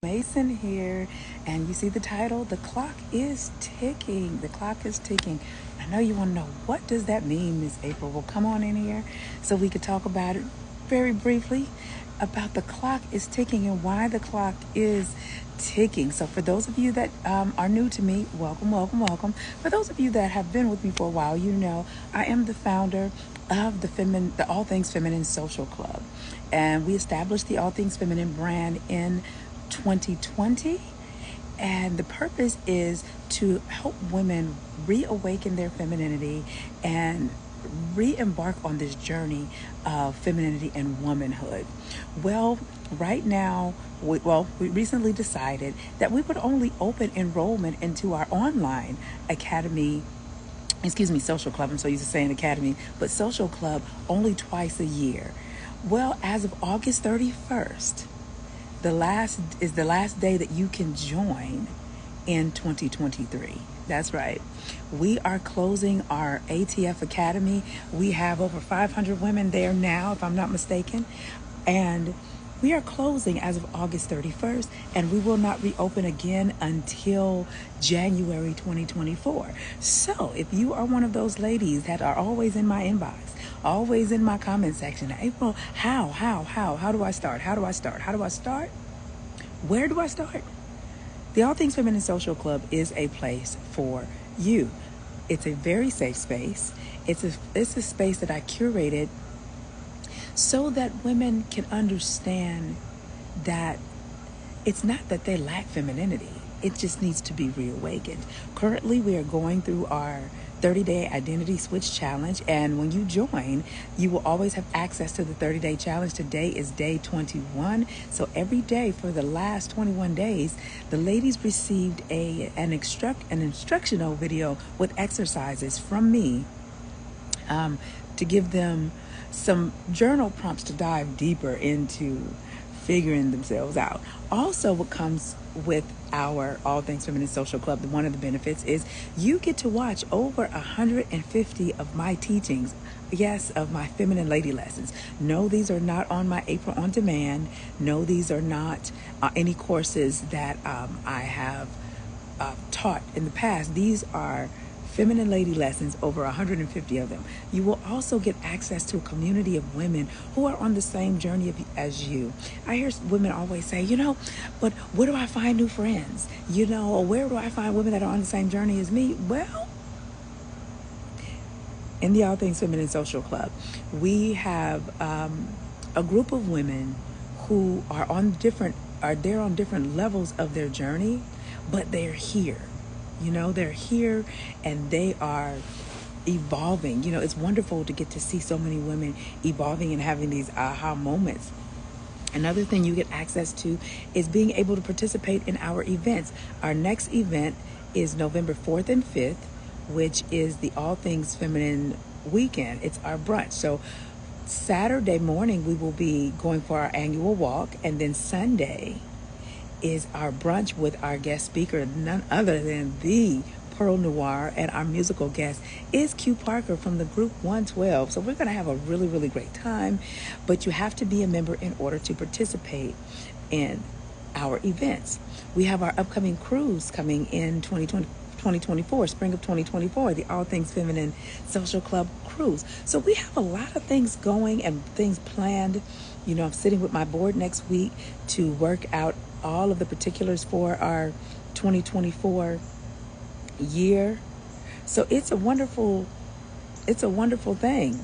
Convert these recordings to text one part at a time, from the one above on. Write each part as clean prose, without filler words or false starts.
Mason here, and you see the title, The Clock is Ticking. The clock is ticking. I know you want to know, what does that mean, Miss April? Well, come on in here so we could talk about it very briefly about the clock is ticking and why the clock is ticking. So for those of you that are new to me, welcome, welcome, welcome. For those of you that have been with me for a while, you know I am the founder of the All Things Feminine Social Club, and we established the All Things Feminine brand in 2020. And the purpose is to help women reawaken their femininity and re-embark on this journey of femininity and womanhood. Well, right now, we recently decided that we would only open enrollment into our online academy, social club. I'm so used to saying academy, but social club only twice a year. Well, as of August 31st, the last day that you can join in 2023. That's right. We are closing our ATF Academy. We have over 500 women there now, if I'm not mistaken. And we are closing as of August 31st, and we will not reopen again until January 2024. So if you are one of those ladies that are always in my inbox, always in my comment section, April, how do I start? How do I start? How do I start? Where do I start? The All Things Feminine Social Club is a place for you. It's a very safe space. It's a space that I curated so that women can understand that it's not that they lack femininity. It just needs to be reawakened. Currently, we are going through our 30-day identity switch challenge. And when you join, you will always have access to the 30-day challenge. Today is day 21. So every day for the last 21 days, the ladies received an instructional video with exercises from me to give them some journal prompts to dive deeper into figuring themselves out. Also, what comes with our All Things Feminine Social Club, one of the benefits is you get to watch over 150 of my teachings. Yes, of my feminine lady lessons. No, these are not on my April On Demand. No, these are not any courses that I have taught in the past. These are feminine lady lessons, over 150 of them. You will also get access to a community of women who are on the same journey as you. I hear women always say, but where do I find new friends? Or where do I find women that are on the same journey as me? Well, in the All Things Feminine Social Club, we have a group of women who are on different levels of their journey, but they're here. They're here and they are evolving. It's wonderful to get to see so many women evolving and having these aha moments. Another thing you get access to is being able to participate in our events. Our next event is November 4th and 5th, which is the All Things Feminine weekend. It's our brunch. So Saturday morning, we will be going for our annual walk, and then Sunday is our brunch with our guest speaker, none other than the Pearl Noir, and our musical guest is Q Parker from the group 112. So we're going to have a really, really great time, but you have to be a member in order to participate in our events. We have our upcoming cruise coming in 2024, spring of 2024, the All Things Feminine Social Club cruise. So we have a lot of things going and things planned. I'm sitting with my board next week to work out all of the particulars for our 2024 year. So it's a wonderful thing, It's a wonderful thing.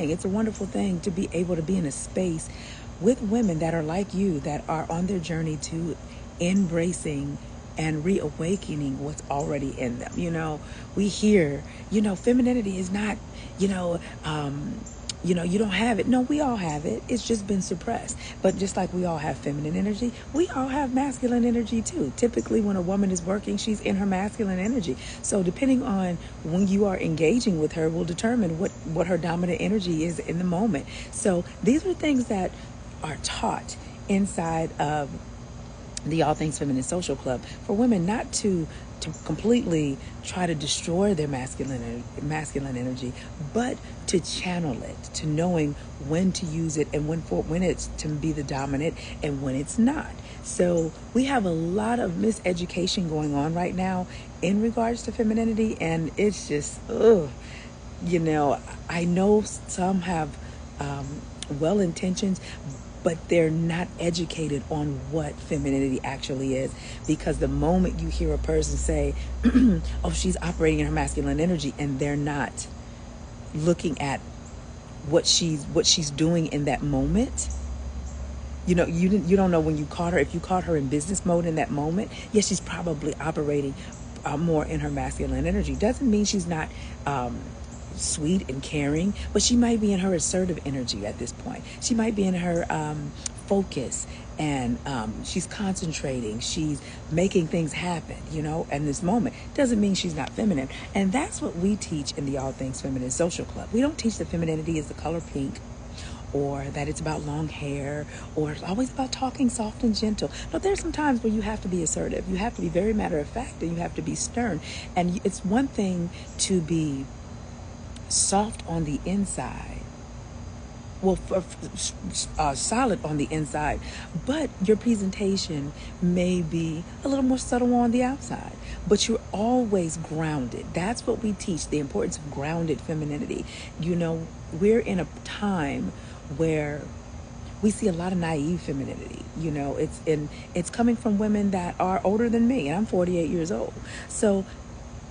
It's a wonderful thing to be able to be in a space with women that are like you, that are on their journey to embracing and reawakening what's already in them. We hear, femininity is not, you don't have it. No, we all have it. It's just been suppressed. But just like we all have feminine energy, we all have masculine energy too. Typically, when a woman is working, she's in her masculine energy. So depending on when you are engaging with her will determine what her dominant energy is in the moment. So these are things that are taught inside of the All Things Feminine Social Club, for women not to completely try to destroy their masculine energy, but to channel it, to knowing when to use it and when it's to be the dominant and when it's not. So we have a lot of miseducation going on right now in regards to femininity, and it's just, ugh. You know, I know some have well intentions, but they're not educated on what femininity actually is. Because the moment you hear a person say, oh, she's operating in her masculine energy, and they're not looking at what she's doing in that moment. You know, you don't know when you caught her. If you caught her in business mode in that moment, yes, she's probably operating more in her masculine energy. Doesn't mean she's not sweet and caring, but she might be in her assertive energy at this point. She might be in her focus, and she's concentrating. She's making things happen, you know, in this moment. Doesn't mean she's not feminine. And that's what we teach in the All Things Feminine Social Club. We don't teach that femininity is the color pink, or that it's about long hair, or it's always about talking soft and gentle. No, there's some times where you have to be assertive. You have to be very matter of fact, and you have to be stern. And it's one thing to be soft on the inside, well, solid on the inside, but your presentation may be a little more subtle on the outside, but you're always grounded. That's what we teach, the importance of grounded femininity. You know, we're in a time where we see a lot of naive femininity. You know, it's coming from women that are older than me, and I'm 48 years old. So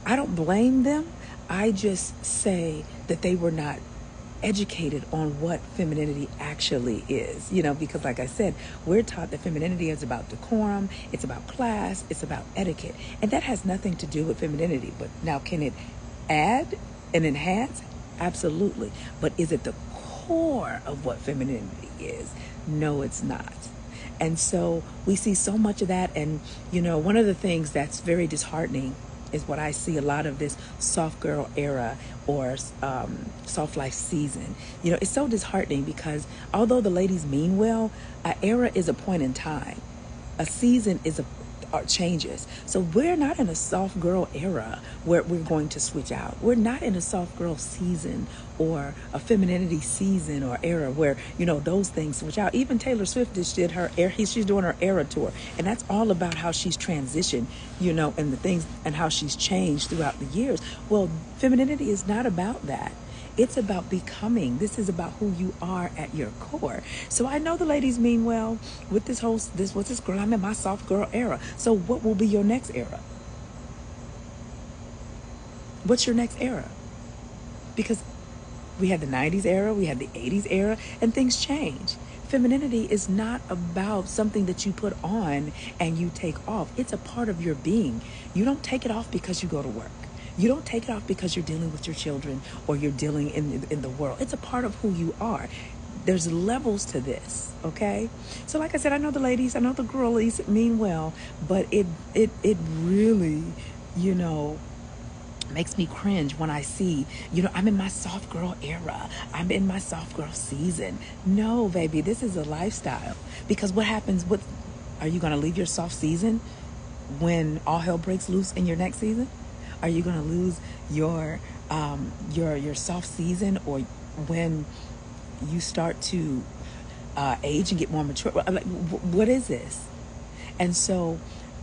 I don't blame them. I just say that they were not educated on what femininity actually is, you know, because like I said, we're taught that femininity is about decorum, it's about class, it's about etiquette, and that has nothing to do with femininity. But now, can it add and enhance? Absolutely. But is it the core of what femininity is? No, it's not. And so we see so much of that. And, you know, one of the things that's very disheartening is what I see a lot of this soft girl era, or soft life season. You know, it's so disheartening because although the ladies mean well, an era is a point in time. A season is changes. So we're not in a soft girl era where we're going to switch out. We're not in a soft girl season or a femininity season or era where, you know, those things switch out. Even Taylor Swift just did her she's doing her era tour, and that's all about how she's transitioned, you know, and the things and how she's changed throughout the years. Well, femininity is not about that. It's about becoming. This is about who you are at your core. So I know the ladies mean well with this what's this girl? I'm in my soft girl era. So what will be your next era? What's your next era? Because we had the 90s era, we had the 80s era, and things change. Femininity is not about something that you put on and you take off. It's a part of your being. You don't take it off because you go to work. You don't take it off because you're dealing with your children or you're dealing in the world. It's a part of who you are. There's levels to this, okay? So like I said, I know the ladies, I know the girlies mean well, but it really, you know, makes me cringe when I see, you know, I'm in my soft girl era. I'm in my soft girl season. No, baby, this is a lifestyle. Because what happens, are you going to leave your soft season when all hell breaks loose in your next season? Are you going to lose your soft season, or when you start to age and get more mature? Like, what is this? And so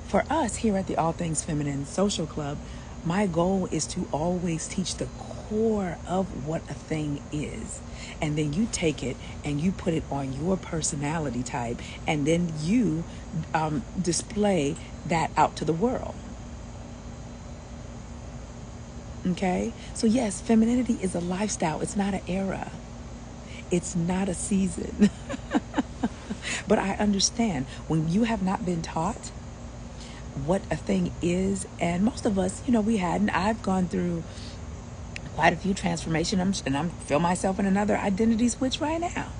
for us here at the All Things Feminine Social Club, my goal is to always teach the core of what a thing is. And then you take it and you put it on your personality type, and then you display that out to the world. Okay? So yes, femininity is a lifestyle. It's not an era. It's not a season. But I understand when you have not been taught what a thing is, and most of us, you know, we hadn't. I've gone through quite a few transformations, and I'm feel myself in another identity switch right now.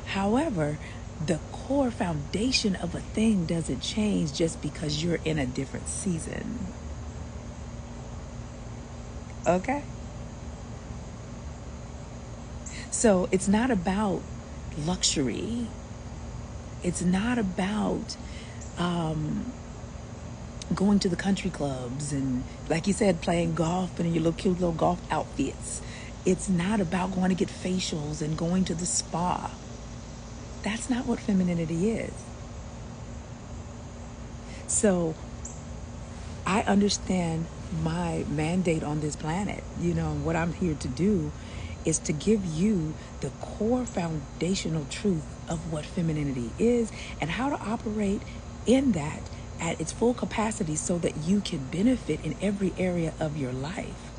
However, the core foundation of a thing doesn't change just because you're in a different season. Okay? So it's not about luxury. It's not about going to the country clubs and, like you said, playing golf and in your little cute little golf outfits. It's not about going to get facials and going to the spa. That's not what femininity is. So I understand my mandate on this planet. What I'm here to do is to give you the core foundational truth of what femininity is and how to operate in that at its full capacity so that you can benefit in every area of your life.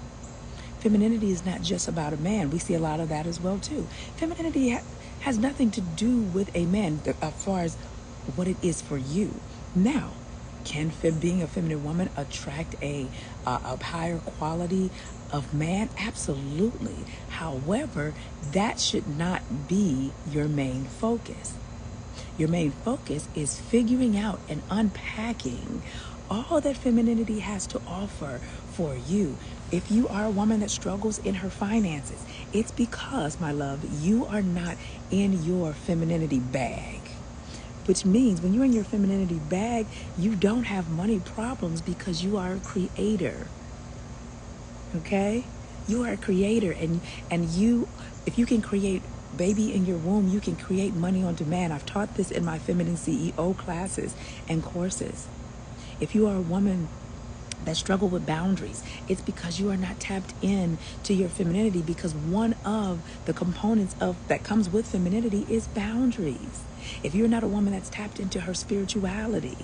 Femininity is not just about a man. We see a lot of that as well too. Femininity has nothing to do with a man as far as what it is for you. Now, can being a feminine woman attract a higher quality of man? Absolutely. However, that should not be your main focus. Your main focus is figuring out and unpacking all that femininity has to offer for you. If you are a woman that struggles in her finances, it's because, my love, you are not in your femininity bag. Which means when you're in your femininity bag, you don't have money problems because you are a creator. Okay? You are a creator, and you, if you can create baby in your womb, you can create money on demand. I've taught this in my feminine CEO classes and courses. If you are a woman that struggle with boundaries, it's because you are not tapped in to your femininity, because one of the components of that comes with femininity is boundaries. If you're not a woman that's tapped into her spirituality,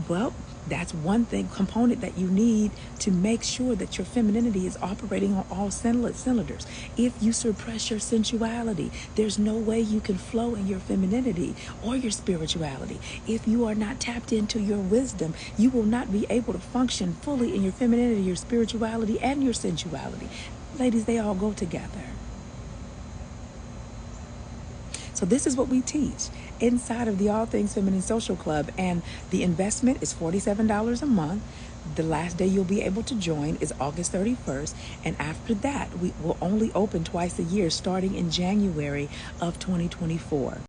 well, that's one component that you need to make sure that your femininity is operating on all cylinders. If you suppress your sensuality, there's no way you can flow in your femininity or your spirituality. If you are not tapped into your wisdom, you will not be able to function fully in your femininity, your spirituality, and your sensuality. Ladies, they all go together. So this is what we teach inside of the All Things Feminine Social Club. And the investment is $47 a month. The last day you'll be able to join is August 31st. And after that, we will only open twice a year starting in January of 2024.